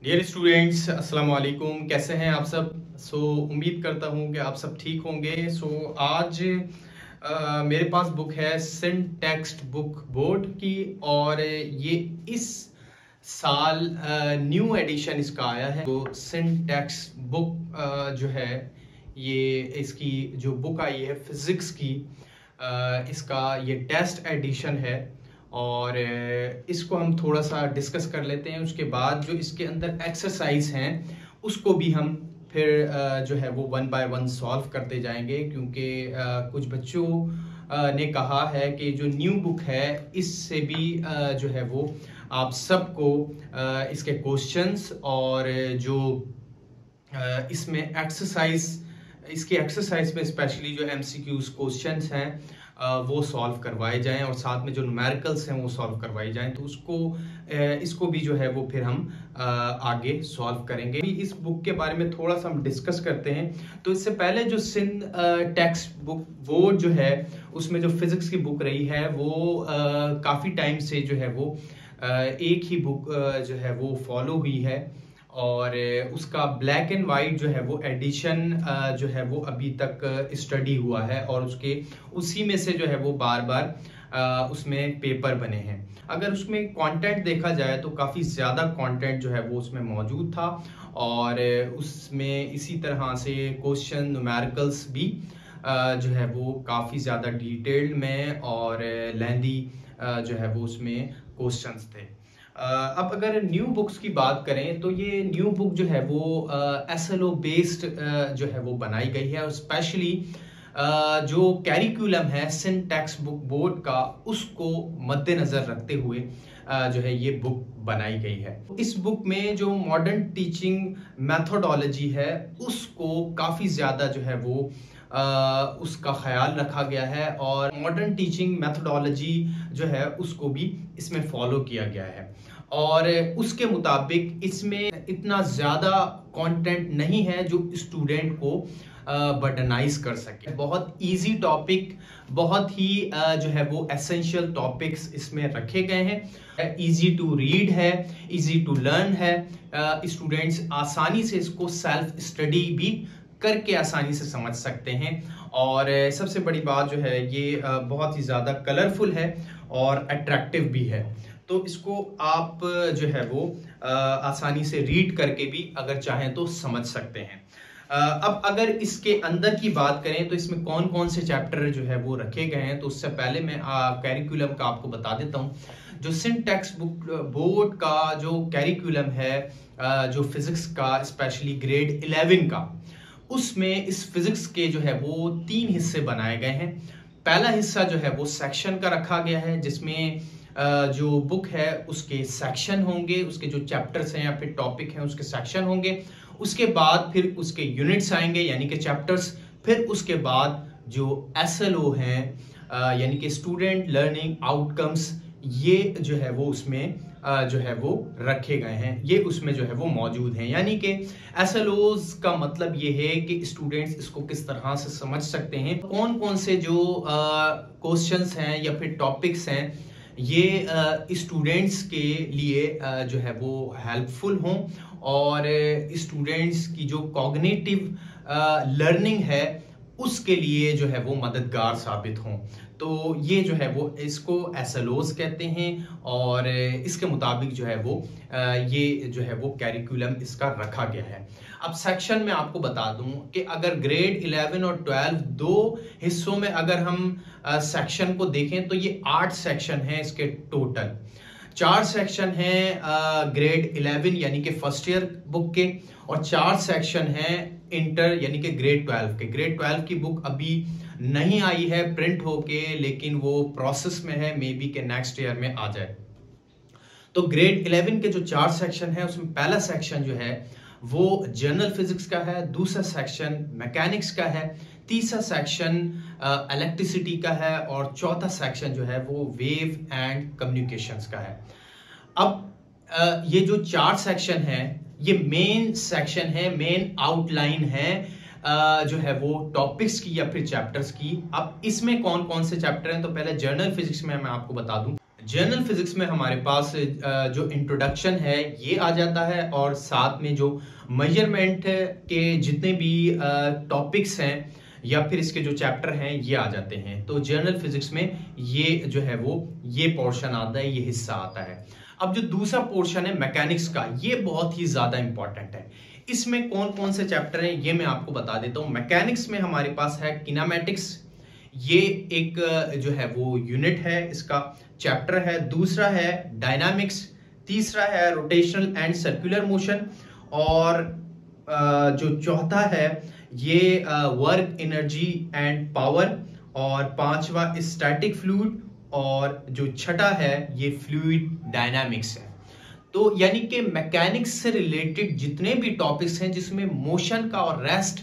Dear students, अस्सलाम वालेकुम। कैसे हैं आप सब? उम्मीद करता हूं कि आप सब ठीक होंगे। आज मेरे पास बुक है सिंटैक्स बुक बोर्ड की, और ये इस साल न्यू एडिशन इसका आया है। तो सिंटैक्स बुक जो है, ये इसकी जो बुक आई है फिजिक्स की, इसका ये टेस्ट एडिशन है। और इसको हम थोड़ा सा डिस्कस कर लेते हैं। उसके बाद जो इसके अंदर एक्सरसाइज हैं उसको भी हम फिर जो है वो वन बाय वन सॉल्व करते जाएंगे, क्योंकि कुछ बच्चों ने कहा है कि जो न्यू बुक है इससे भी जो है वो आप सबको इसके क्वेश्चंस और जो इसमें इसकी एक्सरसाइज में स्पेशली जो एमसीक्यूज क्वेश्चंस हैं वो सॉल्व करवाए जाएं, और साथ में जो न्यूमेरिकल्स हैं वो सॉल्व करवाए जाएं। तो इसको भी जो है वो फिर हम आगे सॉल्व करेंगे। इस बुक के बारे में थोड़ा सा हम डिस्कस करते हैं। तो इससे पहले जो सिंध टेक्स्ट बुक बोर्ड जो है, उसमें जो फिजिक्स की बुक रही है वो काफ़ी टाइम से जो है वो एक ही बुक जो है वो फॉलो हुई है, और उसका ब्लैक एंड वाइट जो है वो एडिशन जो है वो अभी तक स्टडी हुआ है, और उसी में से जो है वो बार बार उसमें पेपर बने हैं। अगर उसमें कंटेंट देखा जाए तो काफ़ी ज़्यादा कंटेंट जो है वो उसमें मौजूद था, और उसमें इसी तरह से क्वेश्चन न्यूमेरिकल्स भी जो है वो काफ़ी ज़्यादा डिटेल्ड में और लेंदी जो है वो उसमें क्वेश्चंस थे। अब अगर न्यू बुक्स की बात करें तो ये न्यू बुक जो है वो एसएलओ बेस्ड जो है वो बनाई गई है, और स्पेशली जो कैरिकुलम है सिंटैक्स बुक बोर्ड का, उसको मद्देनजर रखते हुए जो है ये बुक बनाई गई है। इस बुक में जो मॉडर्न टीचिंग मेथोडोलॉजी है उसको काफ़ी ज़्यादा जो है वो उसका ख्याल रखा गया है, और मॉडर्न टीचिंग मेथोडोलॉजी जो है उसको भी इसमें फॉलो किया गया है। और उसके मुताबिक इसमें इतना ज़्यादा कंटेंट नहीं है जो स्टूडेंट को बर्डनाइज कर सके। बहुत इजी टॉपिक, बहुत ही जो है वो एसेंशियल टॉपिक्स इसमें रखे गए हैं। इजी टू रीड है, इजी टू लर्न है। स्टूडेंट्स आसानी से इसको सेल्फ स्टडी भी करके आसानी से समझ सकते हैं। और सबसे बड़ी बात जो है ये बहुत ही ज़्यादा कलरफुल है और अट्रैक्टिव भी है। तो इसको आप जो है वो आसानी से रीड करके भी अगर चाहें तो समझ सकते हैं। अब अगर इसके अंदर की बात करें तो इसमें कौन कौन से चैप्टर जो है वो रखे गए हैं, तो उससे पहले मैं कैरिकुलम का आपको बता देता हूँ। जो सिंटैक्स बुक बोर्ड का जो कैरिकुलम है जो फिजिक्स का, स्पेशली ग्रेड 11 का, उसमें इस फिजिक्स के जो है वो 3 हिस्से बनाए गए हैं। पहला हिस्सा जो है वो सेक्शन का रखा गया है, जिसमें जो बुक है उसके सेक्शन होंगे, उसके जो चैप्टर्स हैं या फिर टॉपिक हैं उसके सेक्शन होंगे। उसके बाद फिर उसके यूनिट्स आएंगे यानी कि चैप्टर्स। फिर उसके बाद जो एसएलओ हैं यानी कि स्टूडेंट लर्निंग आउटकम्स, ये जो है वो उसमें जो है वो रखे गए हैं, ये उसमें जो है वो मौजूद हैं। यानी कि एसएलओज का मतलब ये है कि स्टूडेंट्स इसको किस तरह से समझ सकते हैं, कौन कौन से जो क्वेश्चंस हैं या फिर टॉपिक्स हैं ये स्टूडेंट्स के लिए जो है वो हेल्पफुल हों, और स्टूडेंट्स की जो कॉग्निटिव लर्निंग है उसके लिए जो है वो मददगार साबित हों। तो ये जो है वो इसको एसएलओज कहते हैं, और इसके मुताबिक जो है वो ये जो है वो कैरिकुलम इसका रखा गया है। अब सेक्शन में आपको बता दूं कि अगर ग्रेड 11 और 12 दो हिस्सों में अगर हम सेक्शन को देखें तो ये 8 सेक्शन हैं इसके टोटल। 4 सेक्शन हैं ग्रेड 11 यानी कि फर्स्ट ईयर बुक के, और 4 सेक्शन हैं इंटर यानी कि ग्रेड 12 के। ग्रेड 12 की बुक अभी नहीं आई है प्रिंट होके, लेकिन वो प्रोसेस में है, मे बी के नेक्स्ट ईयर में आ जाए। तो ग्रेड 11 के जो 4 सेक्शन है उसमें पहला सेक्शन जो है वो जनरल फिजिक्स का है, दूसरा सेक्शन मैकेनिक्स का है, तीसरा सेक्शन इलेक्ट्रिसिटी का है, और चौथा सेक्शन जो है वो वेव एंड कम्युनिकेशंस का है। अब ये जो 4 सेक्शन है ये मेन सेक्शन है, मेन आउटलाइन है जो है वो टॉपिक्स की या फिर चैप्टर्स की। अब इसमें कौन कौन से चैप्टर हैं, तो पहले जनरल फिजिक्स में मैं आपको बता दूं। जनरल फिजिक्स में हमारे पास जो इंट्रोडक्शन है ये आ जाता है, और साथ में जो मेजरमेंट के जितने भी टॉपिक्स हैं या फिर इसके जो चैप्टर हैं ये आ जाते हैं। तो जनरल फिजिक्स में ये जो है वो ये पोर्शन आता है, ये हिस्सा आता है। अब जो दूसरा पोर्शन है मैकेनिक्स का, ये बहुत ही ज्यादा इंपॉर्टेंट है। इसमें कौन कौन से चैप्टर हैं ये मैं आपको बता देता हूं। मैकेनिक्स में हमारे पास है किनेमैटिक्स, ये एक जो है वो यूनिट है, इसका चैप्टर है। दूसरा है डायनामिक्स, तीसरा है रोटेशनल एंड सर्कुलर मोशन, और जो चौथा है ये वर्क एनर्जी एंड पावर, और पांचवा स्टैटिक फ्लूइड, और जो छठा है ये फ्लूइड डायनामिक्स है। तो यानी कि मैकेनिक्स से रिलेटेड जितने भी टॉपिक्स हैं जिसमें मोशन का और रेस्ट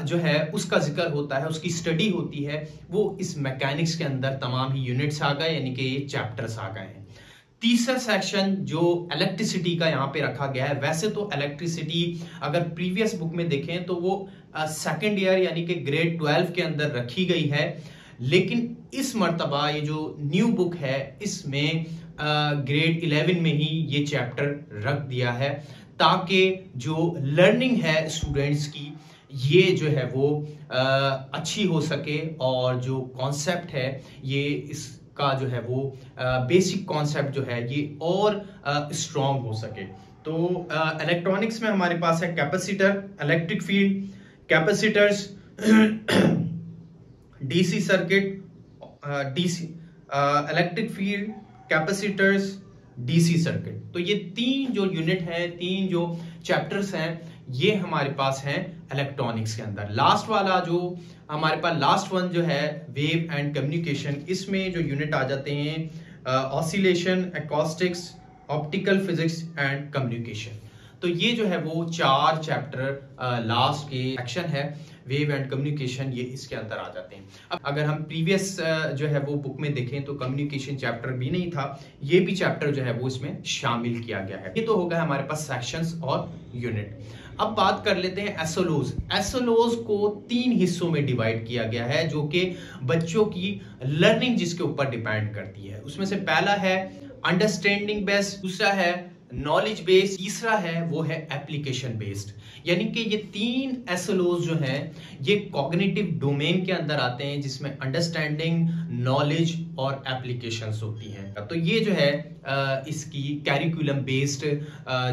जो है उसका जिक्र होता है, उसकी स्टडी होती है, वो इस मैकेनिक्स के अंदर तमाम ही यूनिट्स आ गए, यानी कि ये चैप्टर्स आ गए हैं। तीसरा सेक्शन जो इलेक्ट्रिसिटी का यहाँ पे रखा गया है, वैसे तो इलेक्ट्रिसिटी अगर प्रीवियस बुक में देखें तो वो सेकेंड ईयर यानी कि ग्रेड 12 के अंदर रखी गई है, लेकिन इस मर्तबा ये जो न्यू बुक है इसमें ग्रेड 11 में ही ये चैप्टर रख दिया है, ताकि जो लर्निंग है स्टूडेंट्स की ये जो है वो अच्छी हो सके, और जो कॉन्सेप्ट है ये इसका जो है वो बेसिक कॉन्सेप्ट जो है ये और स्ट्रॉन्ग हो सके। तो इलेक्ट्रॉनिक्स में हमारे पास है capacitor, electric field, capacitors, DC circuit, DC electric field, capacitors, DC circuit. तो ये तीन जो यूनिट है, तीन जो चैप्टर्स हैं, ये हमारे पास हैं इलेक्ट्रॉनिक्स के अंदर। लास्ट वाला जो हमारे पास लास्ट वन जो है वेव एंड कम्युनिकेशन, इसमें जो यूनिट आ जाते हैं oscillation, acoustics, optical physics and communication. तो ये जो है वो चार चैप्टर लास्ट के सेक्शन है, वेव एंड कम्युनिकेशन, ये इसके अंदर आ जाते हैं। अब अगर हम प्रीवियस जो है वो बुक में देखें तो कम्युनिकेशन चैप्टर भी नहीं था, ये भी चैप्टर जो है वो इसमें शामिल किया गया है। ये तो हो गया हमारे पास सेक्शंस और यूनिट। अब बात कर लेते हैं एसओलोज। एसओलोज को तीन हिस्सों में डिवाइड किया गया है, जो कि बच्चों की लर्निंग जिसके ऊपर डिपेंड करती है। उसमें से पहला है अंडरस्टैंडिंग बेस्ड, दूसरा है नॉलेज बेस्ड, तीसरा है वो है एप्लीकेशन बेस्ड। यानी कि ये तीन एसएलओज जो हैं ये कॉग्निटिव डोमेन के अंदर आते हैं, जिसमें अंडरस्टैंडिंग, नॉलेज और एप्लीकेशंस होती हैं। तो ये जो है इसकी कैरिकुलम बेस्ड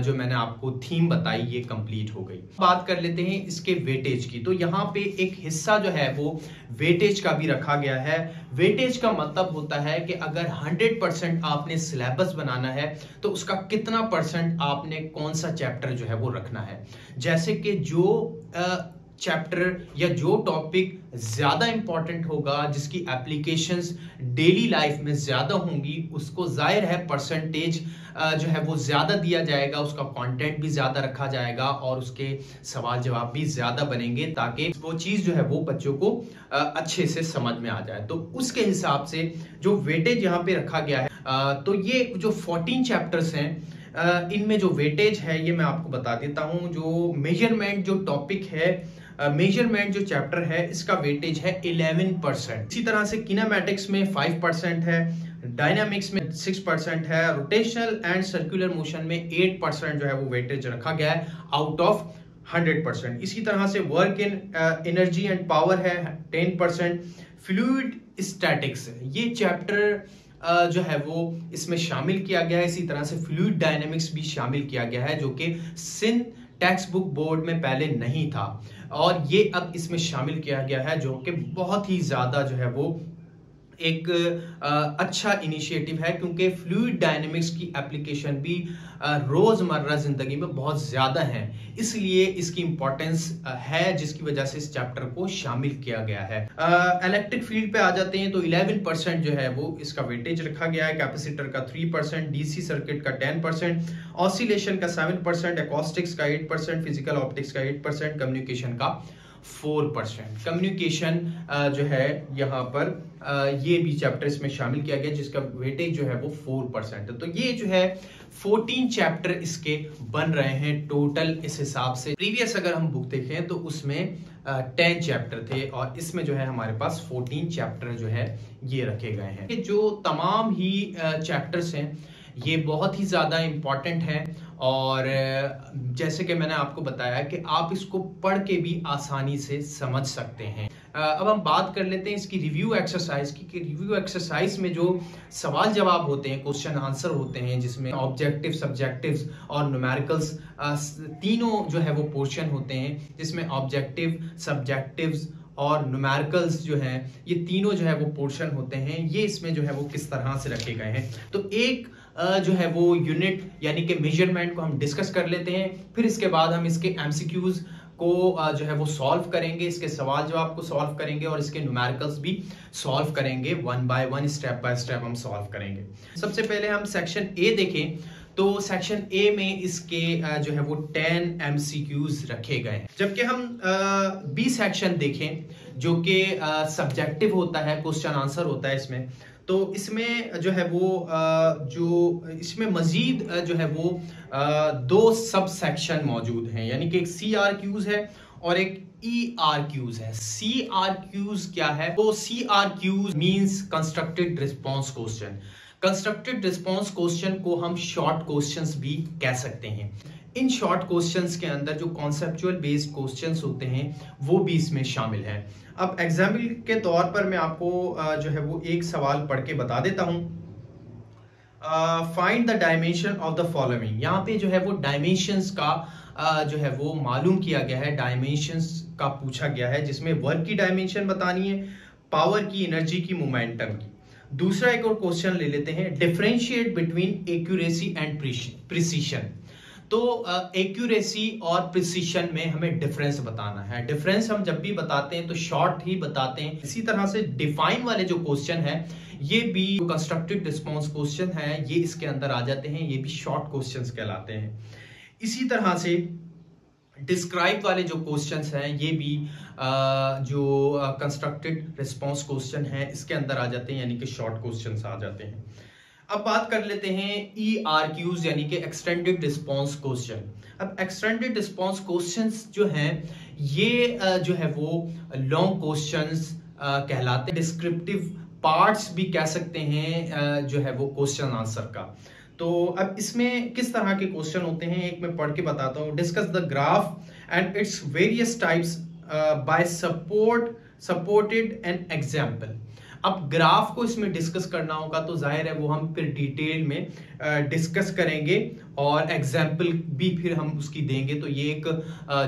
जो मैंने आपको थीम बताई ये कंप्लीट हो गई। बात कर लेते हैं इसके वेटेज की। तो यहाँ पे एक हिस्सा जो है वो वेटेज का भी रखा गया है। वेटेज का मतलब होता है कि अगर 100% आपने सिलेबस बनाना है तो उसका कितना परसेंट आपने कौन सा चैप्टर जो है वो रखना है। जैसे कि जो चैप्टर या जो टॉपिक ज्यादा इंपॉर्टेंट होगा, जिसकी एप्लीकेशंस डेली लाइफ में ज्यादा होंगी, उसको जाहिर है परसेंटेज जो है वो ज्यादा दिया जाएगा, उसका कंटेंट भी ज्यादा रखा जाएगा और उसके सवाल जवाब भी ज्यादा बनेंगे, ताकि वो चीज जो है वो बच्चों को अच्छे से समझ में आ जाए। तो उसके हिसाब से जो वेटेज यहाँ पे रखा गया है, तो ये जो 14 चैप्टर्स हैं इनमें जो वेटेज है ये मैं आपको बता देता हूं। जो मेजरमेंट जो टॉपिक है, मेजरमेंट जो चैप्टर है, इसका वेटेज है 11%। इसी तरह से किनेमैटिक्स में 5% है, डायनामिक्स में 6% है, रोटेशनल एंड सर्कुलर मोशन में 8% जो है वो वेटेज रखा गया है आउट ऑफ 100%। इसी तरह से work in energy and power है 10%। फ्लूइड स्टैटिक्स ये चैप्टर जो है वो इसमें शामिल किया गया है। इसी तरह से फ्लूइड डायनेमिक्स भी शामिल किया गया है, जो कि सिंध टेक्स्ट बुक बोर्ड में पहले नहीं था, और ये अब इसमें शामिल किया गया है, जो कि बहुत ही ज्यादा जो है वो एक अच्छा इनिशिएटिव है, क्योंकि फ्लूइड डायनेमिक्स की एप्लीकेशन भी रोजमर्रा जिंदगी में बहुत ज्यादा है, इसलिए इसकी इंपॉर्टेंस है, जिसकी वजह से इस चैप्टर को शामिल किया गया है। इलेक्ट्रिक फील्ड पे आ जाते हैं तो 11% जो है वो इसका वेटेज रखा गया है, कैपेसिटर का 3%, डीसी सर्किट का 10%, ऑसिलेशन का 7%, एकॉस्टिक्स का 8%, फिजिकल ऑप्टिक्स का 8%, कम्युनिकेशन का 4%। कम्युनिकेशन जो है यहाँ पर ये भी चैप्टर इसमें शामिल किया गया जिसका वेटेज जो है वो 4% है। तो ये जो है 14 चैप्टर इसके बन रहे हैं टोटल। इस हिसाब से प्रीवियस अगर हम बुक देखें तो उसमें 10 चैप्टर थे और इसमें जो है हमारे पास 14 चैप्टर जो है ये रखे गए हैं। ये जो तमाम ही चैप्टर्स हैं ये बहुत ही ज़्यादा इम्पॉर्टेंट है और जैसे कि मैंने आपको बताया कि आप इसको पढ़ के भी आसानी से समझ सकते हैं। अब हम बात कर लेते हैं इसकी रिव्यू एक्सरसाइज की कि रिव्यू एक्सरसाइज में जो सवाल जवाब होते हैं, क्वेश्चन आंसर होते हैं, जिसमें ऑब्जेक्टिव, सब्जेक्टिव्स और न्यूमेरिकल्स तीनों जो है वो पोर्शन होते हैं, जिसमें ऑब्जेक्टिव, सब्जेक्टिव्स और न्यूमेरिकल्स जो हैं ये तीनों जो है वो पोर्शन होते हैं। ये इसमें जो है वो किस तरह से रखे गए हैं। तो एक जो है वो यूनिट यानी कि मेजरमेंट को हम डिस्कस कर लेते हैं, फिर इसके बाद हम इसके एमसीक्यूज को जो है वो सॉल्व करेंगे, इसके सवाल जवाब को सॉल्व करेंगे और इसके न्यूमेरिकल्स भी सॉल्व करेंगे। One by one, step by step हम सॉल्व करेंगे। सबसे पहले हम सेक्शन ए देखें तो सेक्शन ए में इसके जो है वो 10 MCQs रखे गए हैं। जबकि हम बी सेक्शन देखें जो कि सब्जेक्टिव होता है, क्वेश्चन आंसर होता है इसमें, तो इसमें जो है वो जो इसमें मजीद जो है वो 2 सब सेक्शन मौजूद हैं, यानी कि एक CRQs है और एक ERQs है। CRQs क्या है? तो CRQs means constructed response question. Constructed response question को हम शॉर्ट क्वेश्चंस भी कह सकते हैं। इन शॉर्ट क्वेश्चंस के अंदर जो कॉन्सेप्चुअल बेस्ड क्वेश्चंस होते हैं वो भी इसमें शामिल है। अब एग्जाम्पल के तौर पर मैं आपको जो है वो एक सवाल पढ़ के बता देता हूं। Find the dimension of the following. यहाँ पे जो है वो डायमेंशंस का जो है वो मालूम किया गया है, डायमेंशंस का पूछा गया है, जिसमें वर्क की डायमेंशन बतानी है, पावर की, एनर्जी की, मोमेंटम की। दूसरा एक और क्वेश्चन ले लेते हैं, differentiate between accuracy and precision. तो एक्यूरेसी और प्रिसीशन में हमें डिफरेंस बताना है। डिफरेंस हम जब भी बताते हैं तो शॉर्ट ही बताते हैं। इसी तरह से डिफाइन वाले जो क्वेश्चन है ये भी कंस्ट्रक्टेड रिस्पॉन्स क्वेश्चन है, ये इसके अंदर आ जाते हैं, ये भी शॉर्ट क्वेश्चंस कहलाते हैं। इसी तरह से डिस्क्राइब वाले जो क्वेश्चंस हैं ये भी जो कंस्ट्रक्टेड रिस्पॉन्स क्वेश्चन है इसके अंदर आ जाते हैं, यानी कि शॉर्ट क्वेश्चंस आ जाते हैं। अब बात कर लेते हैं ERQs यानी कि एक्सटेंडेड रिस्पॉन्स क्वेश्चन। अब एक्सटेंडेड रिस्पॉन्स क्वेश्चंस जो हैं ये जो है वो लॉन्ग क्वेश्चंस कहलाते हैं। डिस्क्रिप्टिव पार्ट्स भी कह सकते हैं जो है वो क्वेश्चन आंसर का। तो अब इसमें किस तरह के क्वेश्चन होते हैं एक मैं पढ़ के बताता हूँ। Discuss the graph and its various types by supported an example. अब ग्राफ को इसमें डिस्कस करना होगा तो जाहिर है वो हम फिर डिटेल में डिस्कस करेंगे और एग्जाम्पल भी फिर हम उसकी देंगे। तो ये एक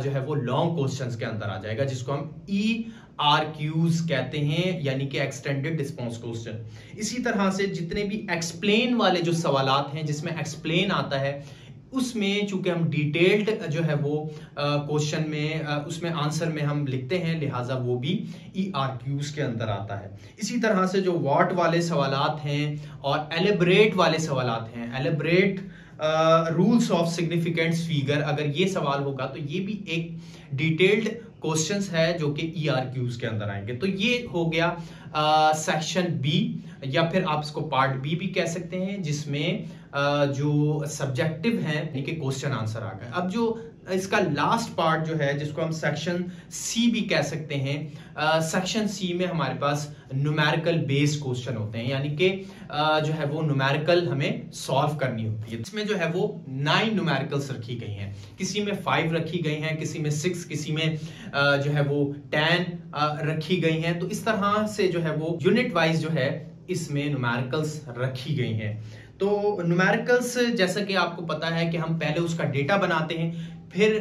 जो है वो लॉन्ग क्वेश्चंस के अंदर आ जाएगा, जिसको हम ERQs कहते हैं, यानी कि एक्सटेंडेड रिस्पॉन्स क्वेश्चन। इसी तरह से जितने भी एक्सप्लेन वाले जो सवालात हैं जिसमें एक्सप्लेन आता है उसमें चूंकि हम डिटेल्ड जो है वो क्वेश्चन में उसमें आंसर में हम लिखते हैं, लिहाजा वो भी ERQs के अंदर आता है। इसी तरह से जो व्हाट वाले सवालात हैं और एलिब्रेट वाले सवालात हैं, एलिब्रेट रूल्स ऑफ सिग्निफिकेंस फिगर, अगर ये सवाल होगा तो ये भी एक डिटेल्ड क्वेश्चंस है जो कि ERQs के अंदर आएंगे। तो ये हो गया सेक्शन बी, या फिर आप इसको पार्ट बी भी कह सकते हैं, जिसमें जो सब्जेक्टिव है यानी कि क्वेश्चन आंसर आ गए। अब जो इसका लास्ट पार्ट जो है जिसको हम सेक्शन सी भी कह सकते हैं, सेक्शन सी में हमारे पास न्यूमेरिकल बेस्ड क्वेश्चन होते हैं, यानी कि जो है वो न्यूमेरिकल हमें सॉल्व करनी होती है। इसमें जो है वो 9 न्यूमेरिकल्स रखी गई हैं, किसी में 5 रखी गई हैं, किसी में 6, किसी में जो है वो 10 रखी गई हैं। तो इस तरह से जो है वो यूनिट वाइज जो है इसमें न्यूमेरिकल्स रखी गई हैं। तो न्यूमेरिकल्स जैसा कि आपको पता है कि हम पहले उसका डेटा बनाते हैं, फिर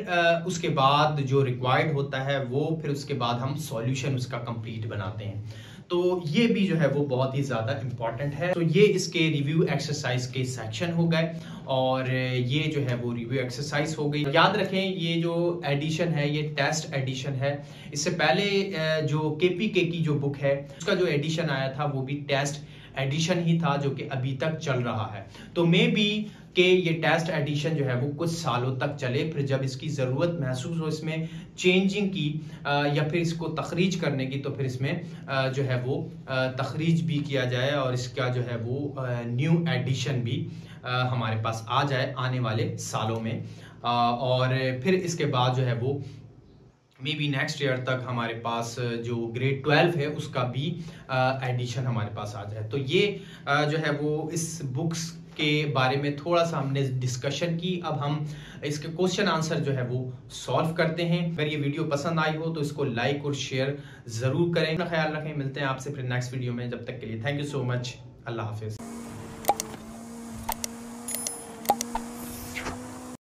उसके बाद जो रिक्वायर्ड होता है वो फिर उसके बाद हम सॉल्यूशन उसका कंप्लीट बनाते हैं। तो ये भी जो है वो बहुत ही ज़्यादा इम्पॉर्टेंट है। तो ये इसके रिव्यू एक्सरसाइज के सेक्शन हो गए और ये जो है वो रिव्यू एक्सरसाइज हो गई। याद रखें ये जो एडिशन है ये टेस्ट एडिशन है। इससे पहले जो KPK की जो बुक है उसका जो एडिशन आया था वो भी टेस्ट एडिशन ही था जो कि अभी तक चल रहा है। तो मे बी कि ये टेस्ट एडिशन जो है वो कुछ सालों तक चले, फिर जब इसकी ज़रूरत महसूस हो इसमें चेंजिंग की या फिर इसको तखरीज करने की, तो फिर इसमें जो है वो तखरीज भी किया जाए और इसका जो है वो न्यू एडिशन भी हमारे पास आ जाए आने वाले सालों में। और फिर इसके बाद जो है वो मे बी नेक्स्ट ईयर तक हमारे पास जो ग्रेड 12 है उसका भी एडिशन हमारे पास आ जाए। तो ये जो है वो इस बुक्स के बारे में थोड़ा सा हमने डिस्कशन की। अब हम इसके क्वेश्चन आंसर जो है वो सॉल्व करते हैं। अगर ये वीडियो पसंद आई हो तो इसको लाइक और शेयर जरूर करें। अपना ख्याल रखें, मिलते हैं आपसे फिर नेक्स्ट वीडियो में। जब तक के लिए thank you so much, Allah Hafiz.